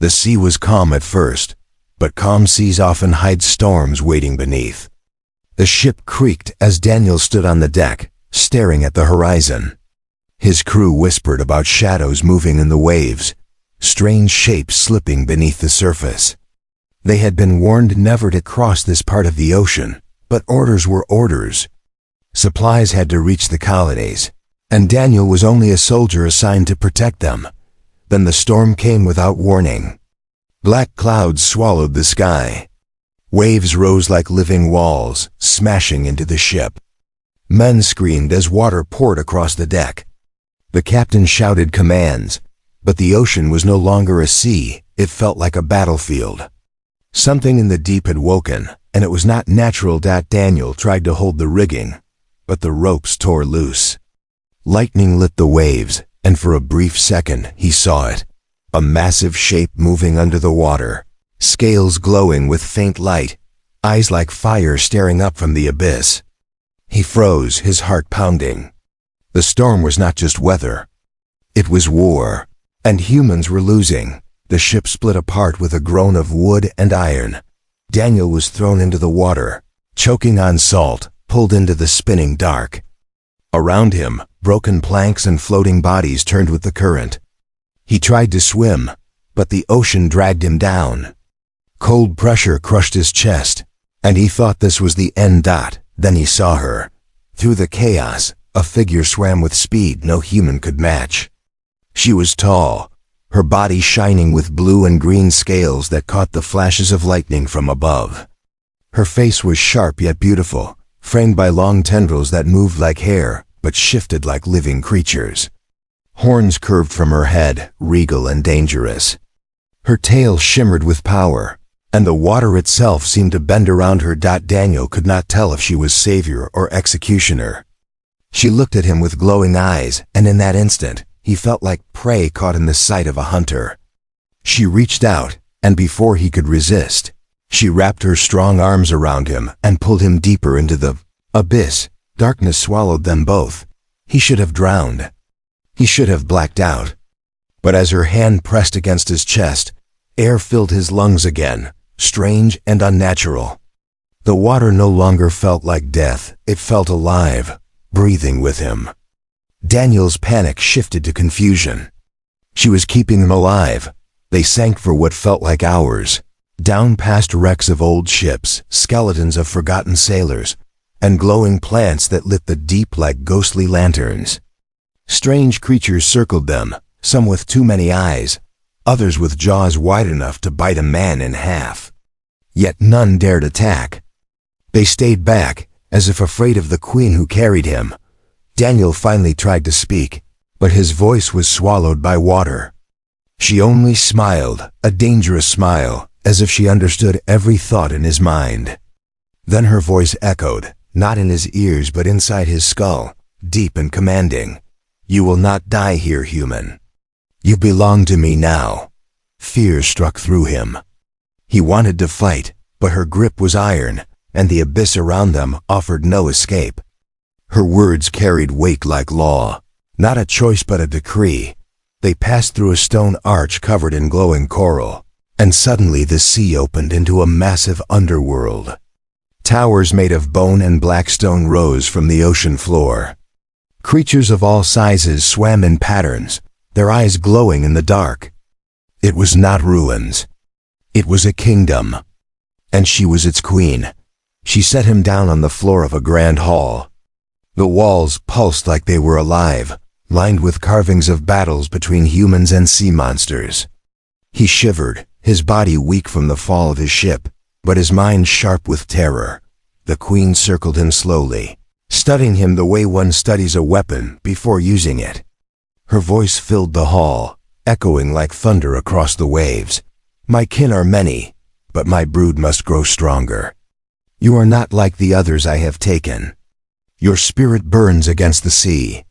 The sea was calm at first, but calm seas often hide storms waiting beneath. The ship creaked as Daniel stood on the deck, staring at the horizon. His crew whispered about shadows moving in the waves, strange shapes slipping beneath the surface. They had been warned never to cross this part of the ocean, but orders were orders. Supplies had to reach the colonies, and Daniel was only a soldier assigned to protect them. Then the storm came without warning. Black clouds swallowed the sky. Waves rose like living walls, smashing into the ship. Men screamed as water poured across the deck. The captain shouted commands, but the ocean was no longer a sea, it felt like a battlefield. Something in the deep had woken, and it was not natural. Daniel tried to hold the rigging, but the ropes tore loose. Lightning lit the waves, and for a brief second he saw it. A massive shape moving under the water, scales glowing with faint light, eyes like fire staring up from the abyss. He froze, his heart pounding. The storm was not just weather. It was war, and humans were losing. The ship split apart with a groan of wood and iron. Daniel was thrown into the water, choking on salt, pulled into the spinning dark. Around him, broken planks and floating bodies turned with the current. He tried to swim, but the ocean dragged him down. Cold pressure crushed his chest, and he thought this was the end. Then he saw her. Through the chaos, a figure swam with speed no human could match. She was tall, her body shining with blue and green scales that caught the flashes of lightning from above. Her face was sharp yet beautiful, framed by long tendrils that moved like hair, but shifted like living creatures. Horns curved from her head, regal and dangerous. Her tail shimmered with power, and the water itself seemed to bend around her. Daniel could not tell if she was savior or executioner. She looked at him with glowing eyes, and in that instant, he felt like prey caught in the sight of a hunter. She reached out, and before he could resist, she wrapped her strong arms around him and pulled him deeper into the abyss. Darkness swallowed them both. He should have drowned. He should have blacked out. But as her hand pressed against his chest, air filled his lungs again, strange and unnatural. The water no longer felt like death, it felt alive, breathing with him. Daniel's panic shifted to confusion. She was keeping them alive. They sank for what felt like hours, down past wrecks of old ships, skeletons of forgotten sailors, and glowing plants that lit the deep like ghostly lanterns. Strange creatures circled them, some with too many eyes, others with jaws wide enough to bite a man in half. Yet none dared attack. They stayed back, as if afraid of the queen who carried him. Daniel finally tried to speak, but his voice was swallowed by water. She only smiled, a dangerous smile, as if she understood every thought in his mind. Then her voice echoed, not in his ears but inside his skull, deep and commanding. "You will not die here, human. You belong to me now." Fear struck through him. He wanted to fight, but her grip was iron, and the abyss around them offered no escape. Her words carried weight like law, not a choice but a decree. They passed through a stone arch covered in glowing coral, and suddenly the sea opened into a massive underworld. Towers made of bone and black stone rose from the ocean floor. Creatures of all sizes swam in patterns, their eyes glowing in the dark. It was not ruins. It was a kingdom, and she was its queen. She set him down on the floor of a grand hall. The walls pulsed like they were alive, lined with carvings of battles between humans and sea monsters. He shivered, his body weak from the fall of his ship, but his mind sharp with terror. The queen circled him slowly, studying him the way one studies a weapon before using it. Her voice filled the hall, echoing like thunder across the waves. "My kin are many, but my brood must grow stronger. You are not like the others I have taken. Your spirit burns against the sea.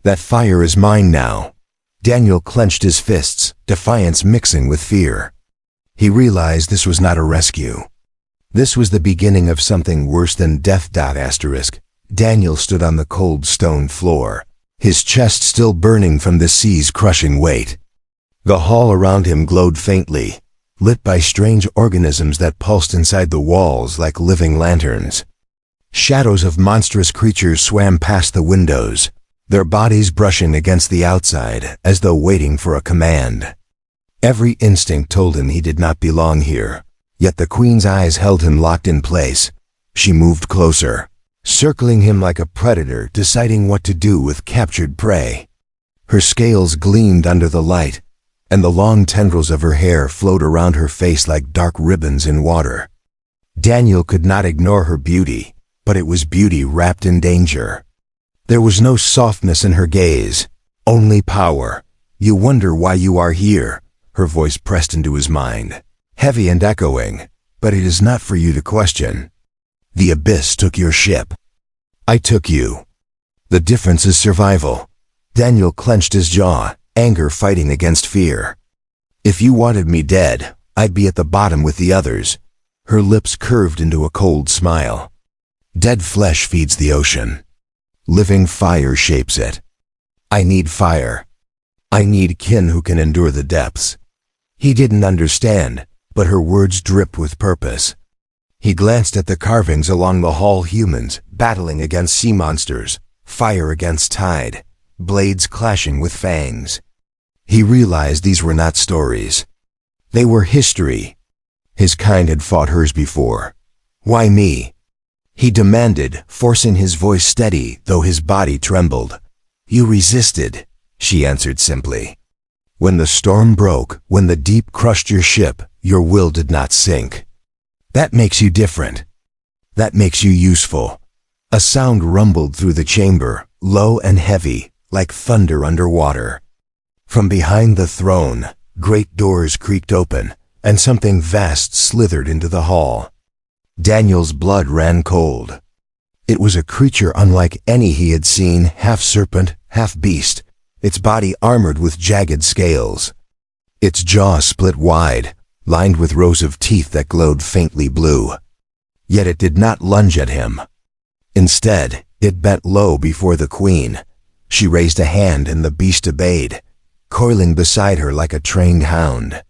That fire is mine now." Daniel clenched his fists, defiance mixing with fear. He realized this was not a rescue. This was the beginning of something worse than death. Daniel stood on the cold stone floor, his chest still burning from the sea's crushing weight. The hall around him glowed faintly, lit by strange organisms that pulsed inside the walls like living lanterns. Shadows of monstrous creatures swam past the windows, their bodies brushing against the outside as though waiting for a command. Every instinct told him he did not belong here, yet the queen's eyes held him locked in place. She moved closer, circling him like a predator deciding what to do with captured prey. Her scales gleamed under the light, and the long tendrils of her hair flowed around her face like dark ribbons in water. Daniel could not ignore her beauty, but it was beauty wrapped in danger. There was no softness in her gaze, only power. "You wonder why you are here," her voice pressed into his mind, heavy and echoing, "but it is not for you to question. The abyss took your ship. I took you. The difference is survival." Daniel clenched his jaw, anger fighting against fear. "If you wanted me dead, I'd be at the bottom with the others." Her lips curved into a cold smile. "Dead flesh feeds the ocean. Living fire shapes it. I need fire. I need kin who can endure the depths." He didn't understand, but her words dripped with purpose. He glanced at the carvings along the hall, humans battling against sea monsters, fire against tide, blades clashing with fangs. He realized these were not stories. They were history. His kind had fought hers before. "Why me?" he demanded, forcing his voice steady though his body trembled. "You resisted," she answered simply. "When the storm broke, when the deep crushed your ship, your will did not sink. That makes you different. That makes you useful." A sound rumbled through the chamber, low and heavy, like thunder underwater. From behind the throne, great doors creaked open, and something vast slithered into the hall. Daniel's blood ran cold. It was a creature unlike any he had seen, half serpent, half beast, its body armored with jagged scales. Its jaw split wide, lined with rows of teeth that glowed faintly blue. Yet it did not lunge at him. Instead, it bent low before the queen. She raised a hand and the beast obeyed, coiling beside her like a trained hound.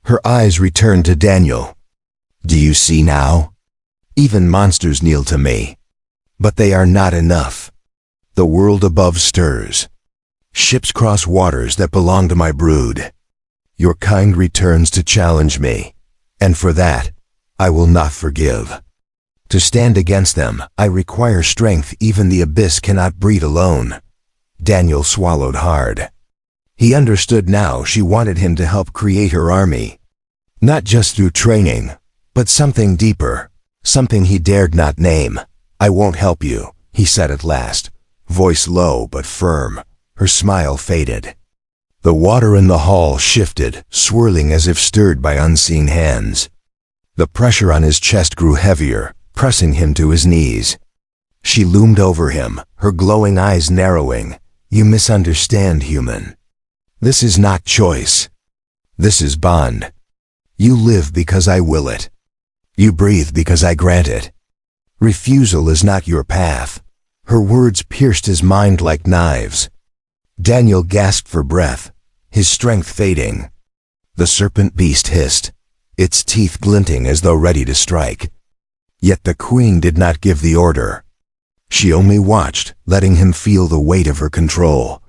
Her eyes returned to Daniel. "Do you see now? Even monsters kneel to me. But they are not enough. The world above stirs. Ships cross waters that belong to my brood. Your kind returns to challenge me, and for that, I will not forgive. To stand against them, I require strength even the abyss cannot breed alone." Daniel swallowed hard. He understood now she wanted him to help create her army. Not just through training, but something deeper, something he dared not name. "I won't help you," he said at last, voice low but firm. Her smile faded. The water in the hall shifted, swirling as if stirred by unseen hands. The pressure on his chest grew heavier, pressing him to his knees. She loomed over him, her glowing eyes narrowing. "You misunderstand, human. This is not choice. This is bond. You live because I will it. You breathe because I grant it. Refusal is not your path." Her words pierced his mind like knives. Daniel gasped for breath, his strength fading. The serpent beast hissed, its teeth glinting as though ready to strike. Yet the queen did not give the order. She only watched, letting him feel the weight of her control.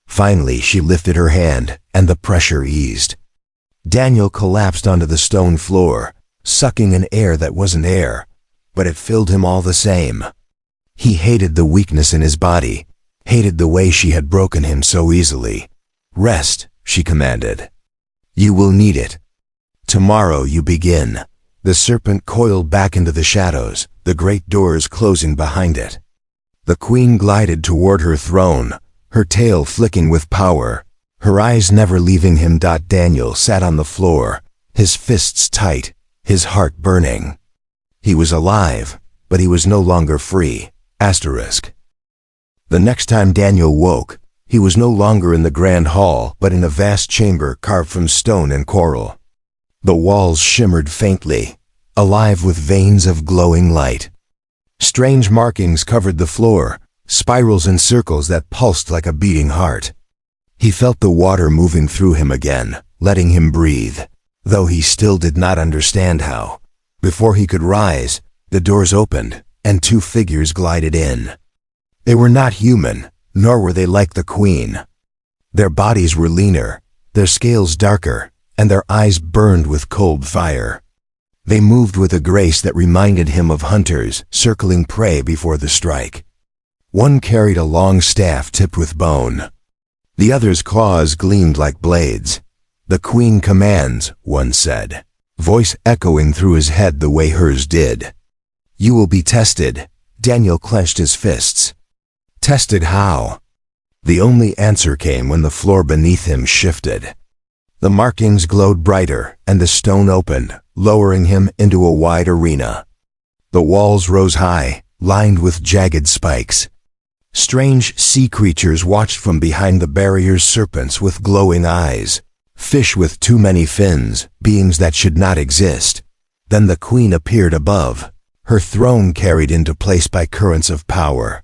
Finally, she lifted her hand, and the pressure eased. Daniel collapsed onto the stone floor, sucking in air that wasn't air, but it filled him all the same. He hated the weakness in his body, hated the way she had broken him so easily. "Rest," she commanded. "You will need it. Tomorrow you begin." The serpent coiled back into the shadows, the great doors closing behind it. The queen glided toward her throne, her tail flicking with power, her eyes never leaving him. Daniel sat on the floor, his fists tight, his heart burning. He was alive, but he was no longer free. The next time Daniel woke, he was no longer in the grand hall, but in a vast chamber carved from stone and coral. The walls shimmered faintly, alive with veins of glowing light. Strange markings covered the floor, spirals and circles that pulsed like a beating heart. He felt the water moving through him again, letting him breathe, though he still did not understand how. Before he could rise, the doors opened, and two figures glided in. They were not human, nor were they like the queen. Their bodies were leaner, their scales darker, and their eyes burned with cold fire. They moved with a grace that reminded him of hunters circling prey before the strike. One carried a long staff tipped with bone. The other's claws gleamed like blades. "The queen commands," one said, voice echoing through his head the way hers did. "You will be tested." Daniel clenched his fists. Tested how? The only answer came when the floor beneath him shifted. The markings glowed brighter, and the stone opened, lowering him into a wide arena. The walls rose high, lined with jagged spikes. Strange sea creatures watched from behind the barriers, serpents with glowing eyes, fish with too many fins, beings that should not exist. Then the queen appeared above, her throne carried into place by currents of power.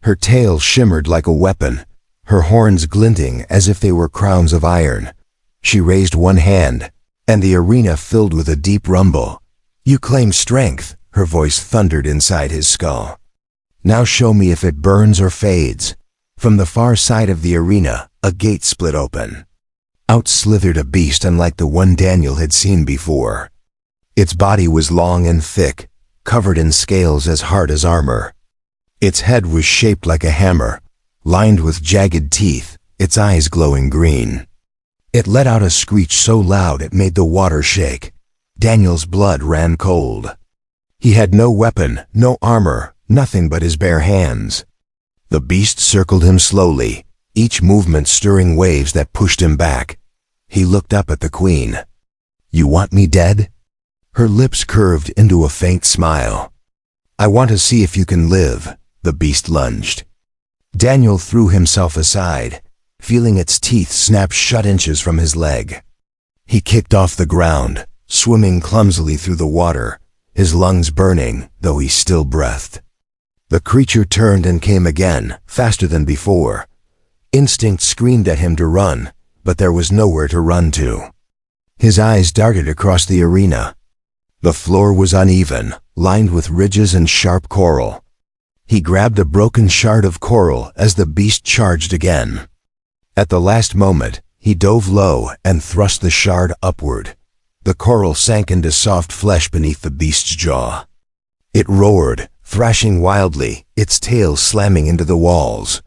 Her tail shimmered like a weapon, her horns glinting as if they were crowns of iron. She raised one hand, and the arena filled with a deep rumble. "You claim strength," her voice thundered inside his skull. "Now show me if it burns or fades." From the far side of the arena, a gate split open. Out slithered a beast unlike the one Daniel had seen before. Its body was long and thick, covered in scales as hard as armor. Its head was shaped like a hammer, lined with jagged teeth, its eyes glowing green. It let out a screech so loud it made the water shake. Daniel's blood ran cold. He had no weapon, no armor, nothing but his bare hands. The beast circled him slowly, each movement stirring waves that pushed him back. He looked up at the queen. "You want me dead?" Her lips curved into a faint smile. "I want to see if you can live." The beast lunged. Daniel threw himself aside, feeling its teeth snap shut inches from his leg. He kicked off the ground, swimming clumsily through the water, his lungs burning, though he still breathed. The creature turned and came again, faster than before. Instinct screamed at him to run, but there was nowhere to run to. His eyes darted across the arena. The floor was uneven, lined with ridges and sharp coral. He grabbed a broken shard of coral as the beast charged again. At the last moment, he dove low and thrust the shard upward. The coral sank into soft flesh beneath the beast's jaw. It roared, thrashing wildly, its tail slamming into the walls.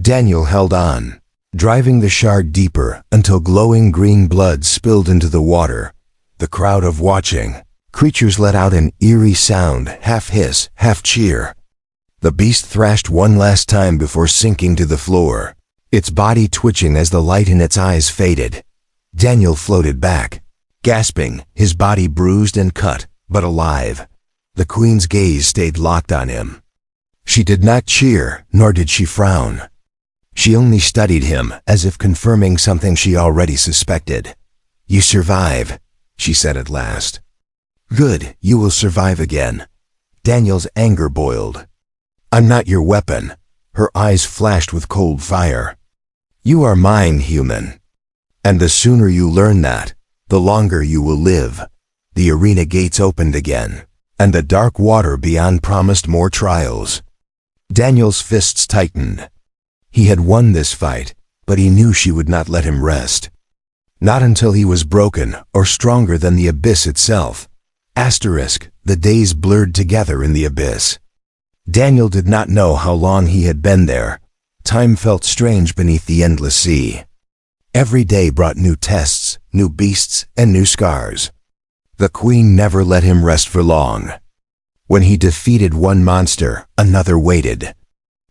Daniel held on, driving the shard deeper until glowing green blood spilled into the water. The crowd of watching creatures let out an eerie sound, half hiss, half cheer. The beast thrashed one last time before sinking to the floor, its body twitching as the light in its eyes faded. Daniel floated back, gasping, his body bruised and cut, but alive. The queen's gaze stayed locked on him. She did not cheer, nor did she frown. She only studied him, as if confirming something she already suspected. "You survive," she said at last. "Good, you will survive again." Daniel's anger boiled. "I'm not your weapon." Her eyes flashed with cold fire. "You are mine, human. And the sooner you learn that, the longer you will live." The arena gates opened again, and the dark water beyond promised more trials. Daniel's fists tightened. He had won this fight, but he knew she would not let him rest. Not until he was broken or stronger than the abyss itself. The days blurred together in the abyss. Daniel did not know how long he had been there. Time felt strange beneath the endless sea. Every day brought new tests, new beasts, and new scars. The queen never let him rest for long. When he defeated one monster, another waited.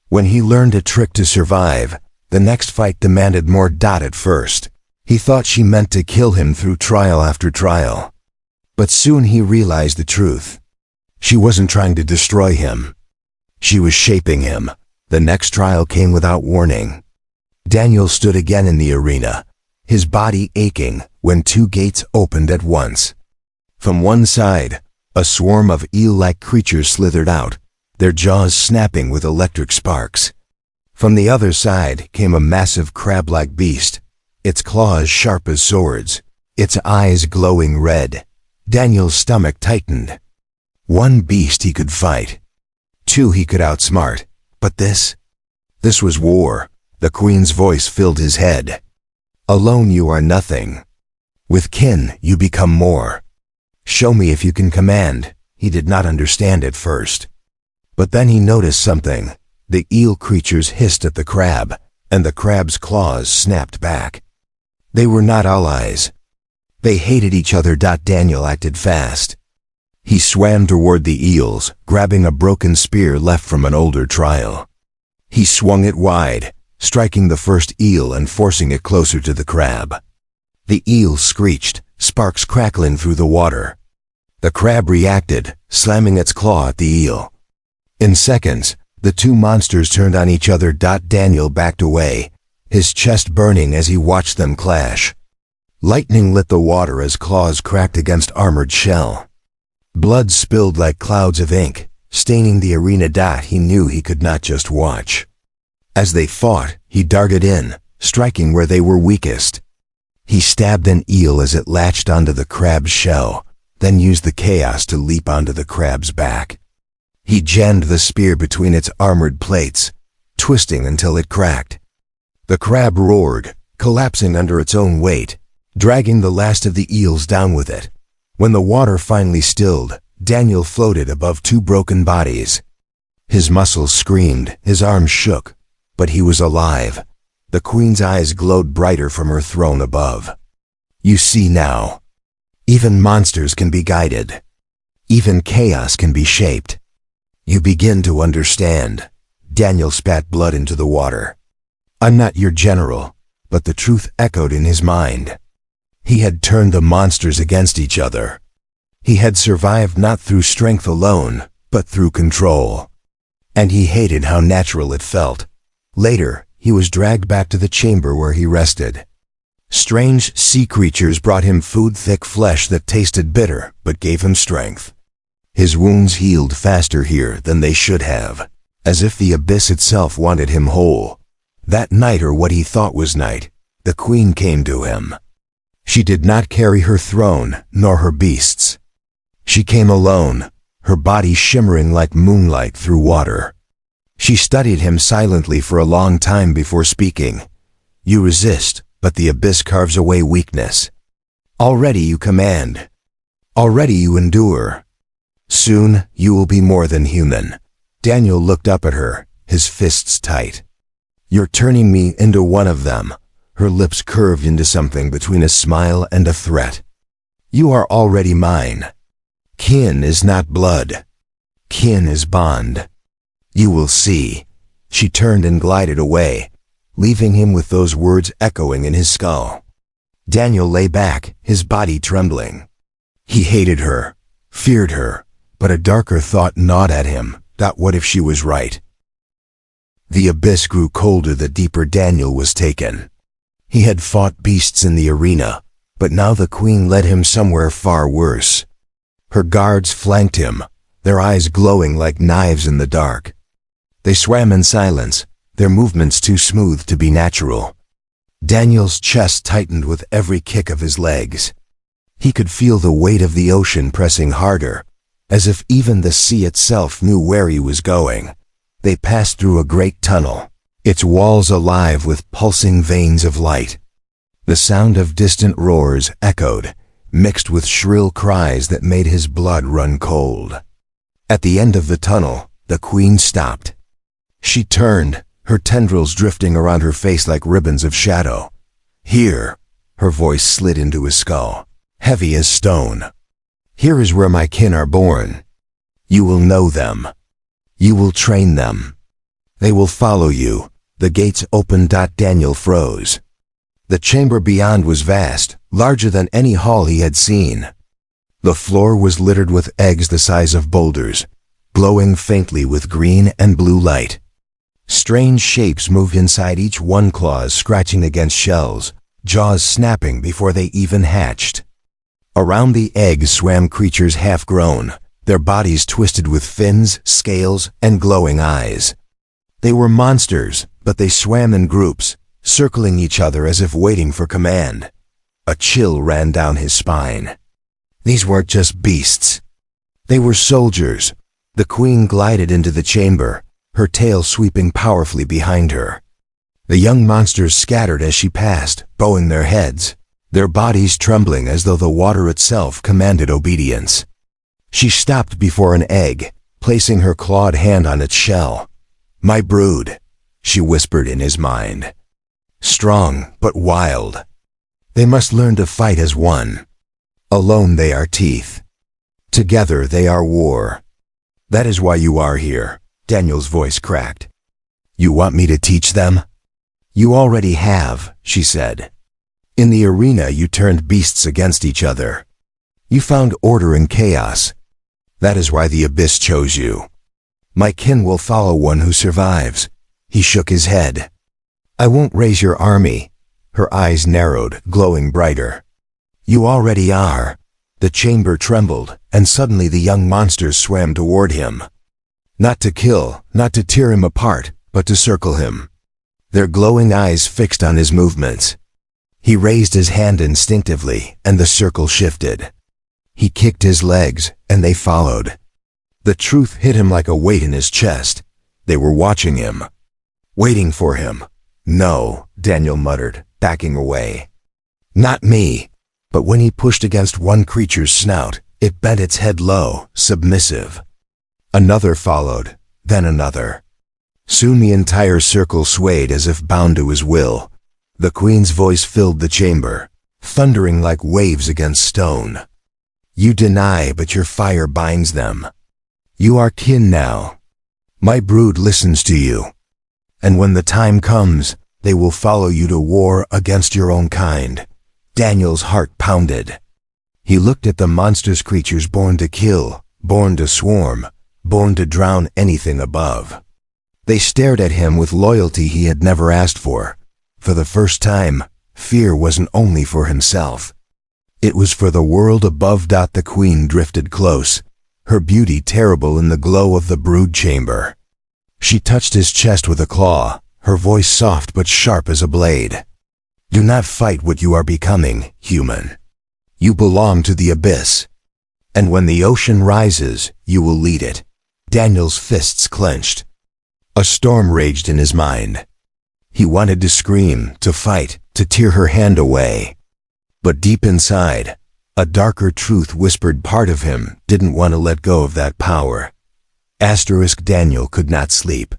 When he learned a trick to survive, the next fight demanded more. At first, he thought she meant to kill him through trial after trial. But soon he realized the truth. She wasn't trying to destroy him. She was shaping him. The next trial came without warning. Daniel stood again in the arena, his body aching, when two gates opened at once. From one side, a swarm of eel-like creatures slithered out, their jaws snapping with electric sparks. From the other side came a massive crab-like beast, its claws sharp as swords, its eyes glowing red. Daniel's stomach tightened. One beast he could fight. Two he could outsmart. But this was war. The Queen's voice filled his head. Alone you are nothing. With kin you become more. Show me if you can command. He did not understand at first. But then he noticed something. The eel creatures hissed at the crab, and the crab's claws snapped back. They were not allies. They hated each other. Daniel acted fast. He swam toward the eels, grabbing a broken spear left from an older trial. He swung it wide, striking the first eel and forcing it closer to the crab. The eel screeched, sparks crackling through the water. The crab reacted, slamming its claw at the eel. In seconds, the two monsters turned on each other. Daniel backed away, his chest burning as he watched them clash. Lightning lit the water as claws cracked against armored shell. Blood spilled like clouds of ink, staining the arena. He knew he could not just watch. As they fought, he darted in, striking where they were weakest. He stabbed an eel as it latched onto the crab's shell, then used the chaos to leap onto the crab's back. He jammed the spear between its armored plates, twisting until it cracked. The crab roared, collapsing under its own weight, dragging the last of the eels down with it. When the water finally stilled, Daniel floated above two broken bodies. His muscles screamed, his arms shook, but he was alive. The Queen's eyes glowed brighter from her throne above. You see now. Even monsters can be guided. Even chaos can be shaped. You begin to understand. Daniel spat blood into the water. I'm not your general, but the truth echoed in his mind. He had turned the monsters against each other. He had survived not through strength alone, but through control. And he hated how natural it felt. Later, he was dragged back to the chamber where he rested. Strange sea creatures brought him food, thick flesh that tasted bitter, but gave him strength. His wounds healed faster here than they should have, as if the abyss itself wanted him whole. That night, or what he thought was night, the Queen came to him. She did not carry her throne, nor her beasts. She came alone, her body shimmering like moonlight through water. She studied him silently for a long time before speaking. You resist, but the abyss carves away weakness. Already you command. Already you endure. Soon you will be more than human. Daniel looked up at her, his fists tight. You're turning me into one of them. Her lips curved into something between a smile and a threat. You are already mine. Kin is not blood. Kin is bond. You will see. She turned and glided away, leaving him with those words echoing in his skull. Daniel lay back, his body trembling. He hated her, feared her, but a darker thought gnawed at him. What if she was right? The abyss grew colder the deeper Daniel was taken. He had fought beasts in the arena, but now the Queen led him somewhere far worse. Her guards flanked him, their eyes glowing like knives in the dark. They swam in silence, their movements too smooth to be natural. Daniel's chest tightened with every kick of his legs. He could feel the weight of the ocean pressing harder, as if even the sea itself knew where he was going. They passed through a great tunnel, its walls alive with pulsing veins of light. The sound of distant roars echoed, mixed with shrill cries that made his blood run cold. At the end of the tunnel, the Queen stopped. She turned, her tendrils drifting around her face like ribbons of shadow. Here, her voice slid into his skull, heavy as stone. Here is where my kin are born. You will know them. You will train them. They will follow you. The gates opened. Daniel froze. The chamber beyond was vast, larger than any hall he had seen. The floor was littered with eggs the size of boulders, glowing faintly with green and blue light. Strange shapes moved inside each one, claws scratching against shells, jaws snapping before they even hatched. Around the eggs swam creatures half-grown, their bodies twisted with fins, scales, and glowing eyes. They were monsters, but they swam in groups, circling each other as if waiting for command. A chill ran down his spine. These weren't just beasts. They were soldiers. The queen glided into the chamber, her tail sweeping powerfully behind her. The young monsters scattered as she passed, bowing their heads, their bodies trembling as though the water itself commanded obedience. She stopped before an egg, placing her clawed hand on its shell. "My brood," she whispered in his mind. "Strong, but wild. They must learn to fight as one. Alone they are teeth. Together they are war. That is why you are here," Daniel's voice cracked. "You want me to teach them?" "You already have," she said. "In the arena you turned beasts against each other. You found order in chaos. That is why the Abyss chose you. My kin will follow one who survives." He shook his head. "I won't raise your army." Her eyes narrowed, glowing brighter. "You already are." The chamber trembled, and suddenly the young monsters swam toward him. Not to kill, not to tear him apart, but to circle him. Their glowing eyes fixed on his movements. He raised his hand instinctively, and the circle shifted. He kicked his legs, and they followed. The truth hit him like a weight in his chest. They were watching him. Waiting for him. "No," Daniel muttered, backing away. "Not me." But when he pushed against one creature's snout, it bent its head low, submissive. Another followed, then another. Soon the entire circle swayed as if bound to his will. The queen's voice filled the chamber, thundering like waves against stone. "You deny, but your fire binds them. You are kin now. My brood listens to you. And when the time comes, they will follow you to war against your own kind." Daniel's heart pounded. He looked at the monstrous creatures born to kill, born to swarm, born to drown anything above. They stared at him with loyalty he had never asked for. For the first time, fear wasn't only for himself. It was for the world above. The queen drifted close, her beauty terrible in the glow of the brood chamber. She touched his chest with a claw, her voice soft but sharp as a blade. "Do not fight what you are becoming, human. You belong to the Abyss. And when the ocean rises, you will lead it." Daniel's fists clenched. A storm raged in his mind. He wanted to scream, to fight, to tear her hand away. But deep inside, a darker truth whispered part of him didn't want to let go of that power. Daniel could not sleep.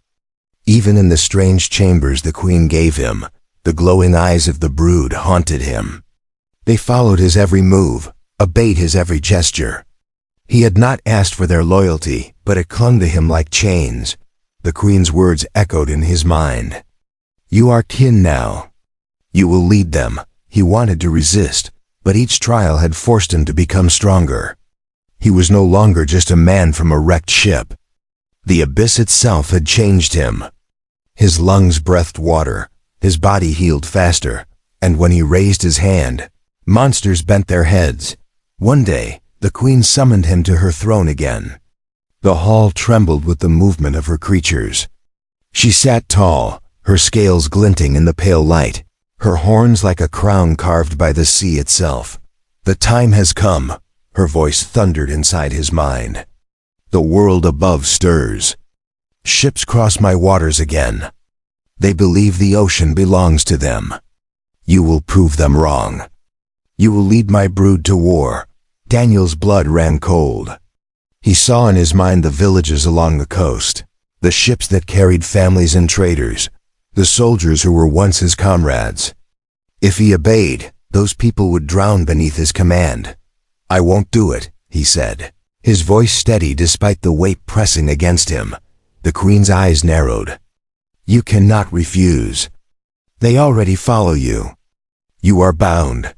Even in the strange chambers the queen gave him, the glowing eyes of the brood haunted him. They followed his every move, obeyed his every gesture. He had not asked for their loyalty, but it clung to him like chains. The queen's words echoed in his mind. "You are kin now. You will lead them." He wanted to resist, but each trial had forced him to become stronger. He was no longer just a man from a wrecked ship. The Abyss itself had changed him. His lungs breathed water, his body healed faster, and when he raised his hand, monsters bent their heads. One day, the queen summoned him to her throne again. The hall trembled with the movement of her creatures. She sat tall, her scales glinting in the pale light, her horns like a crown carved by the sea itself. "The time has come," her voice thundered inside his mind. "The world above stirs. Ships cross my waters again. They believe the ocean belongs to them. You will prove them wrong. You will lead my brood to war." Daniel's blood ran cold. He saw in his mind the villages along the coast, the ships that carried families and traders, the soldiers who were once his comrades. If he obeyed, those people would drown beneath his command. "I won't do it," he said, his voice steady despite the weight pressing against him. The queen's eyes narrowed. "You cannot refuse. They already follow you. You are bound."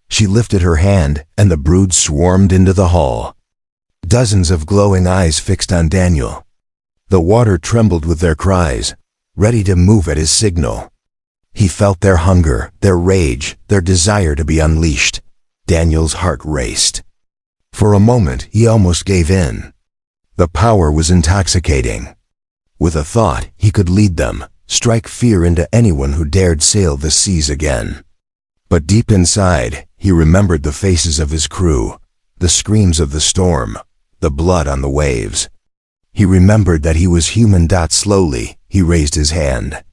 She lifted her hand, and the brood swarmed into the hall. Dozens of glowing eyes fixed on Daniel. The water trembled with their cries, ready to move at his signal. He felt their hunger, their rage, their desire to be unleashed. Daniel's heart raced. For a moment, he almost gave in. The power was intoxicating. With a thought, he could lead them, strike fear into anyone who dared sail the seas again. But deep inside, he remembered the faces of his crew, the screams of the storm, the blood on the waves. He remembered that he was human. Slowly, he raised his hand.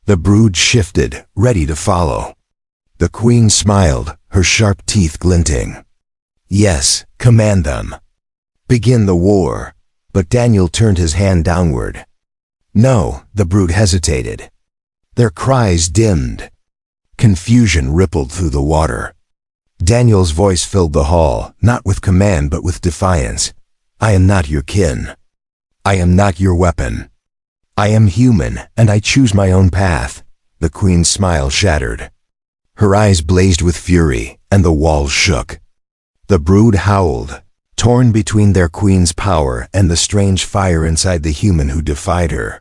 The brood shifted, ready to follow. The queen smiled, her sharp teeth glinting. Yes, command them. Begin the war. But Daniel turned his hand downward. No, the brood hesitated. Their cries dimmed. Confusion rippled through the water. Daniel's voice filled the hall, not with command but with defiance. I am not your kin. I am not your weapon. I am human, and I choose my own path. The queen's smile shattered. Her eyes blazed with fury, and the walls shook. The brood howled, torn between their queen's power and the strange fire inside the human who defied her.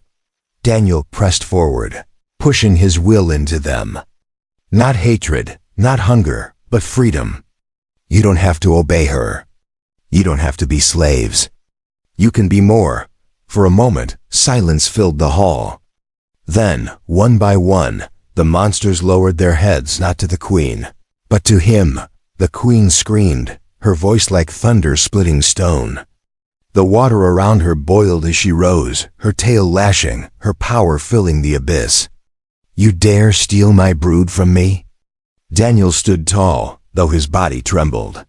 Daniel pressed forward, pushing his will into them. Not hatred, not hunger, but freedom. You don't have to obey her. You don't have to be slaves. You can be more. For a moment, silence filled the hall. Then, one by one, the monsters lowered their heads not to the queen, but to him. The queen screamed, her voice like thunder splitting stone. The water around her boiled as she rose, her tail lashing, her power filling the abyss. You dare steal my brood from me? Daniel stood tall, though his body trembled.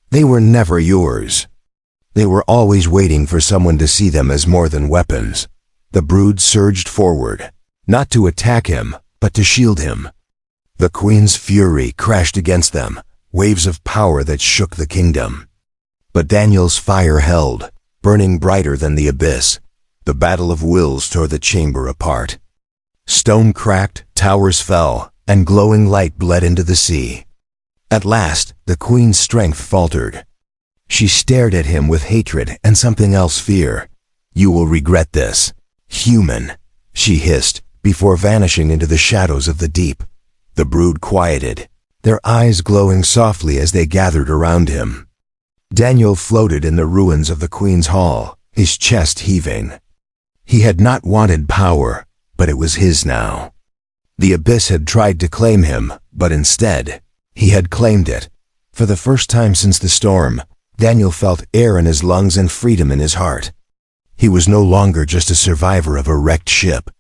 They were never yours. They were always waiting for someone to see them as more than weapons. The brood surged forward, not to attack him, but to shield him. The queen's fury crashed against them, waves of power that shook the kingdom. But Daniel's fire held, burning brighter than the abyss. The battle of wills tore the chamber apart. Stone cracked, towers fell, and glowing light bled into the sea. At last, the queen's strength faltered. She stared at him with hatred and something else, fear. You will regret this. Human, she hissed, before vanishing into the shadows of the deep. The brood quieted, their eyes glowing softly as they gathered around him. Daniel floated in the ruins of the queen's hall, his chest heaving. He had not wanted power, but it was his now. The abyss had tried to claim him, but instead, he had claimed it. For the first time since the storm, Daniel felt air in his lungs and freedom in his heart. He was no longer just a survivor of a wrecked ship.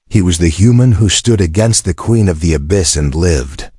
He was the human who stood against the queen of the abyss and lived.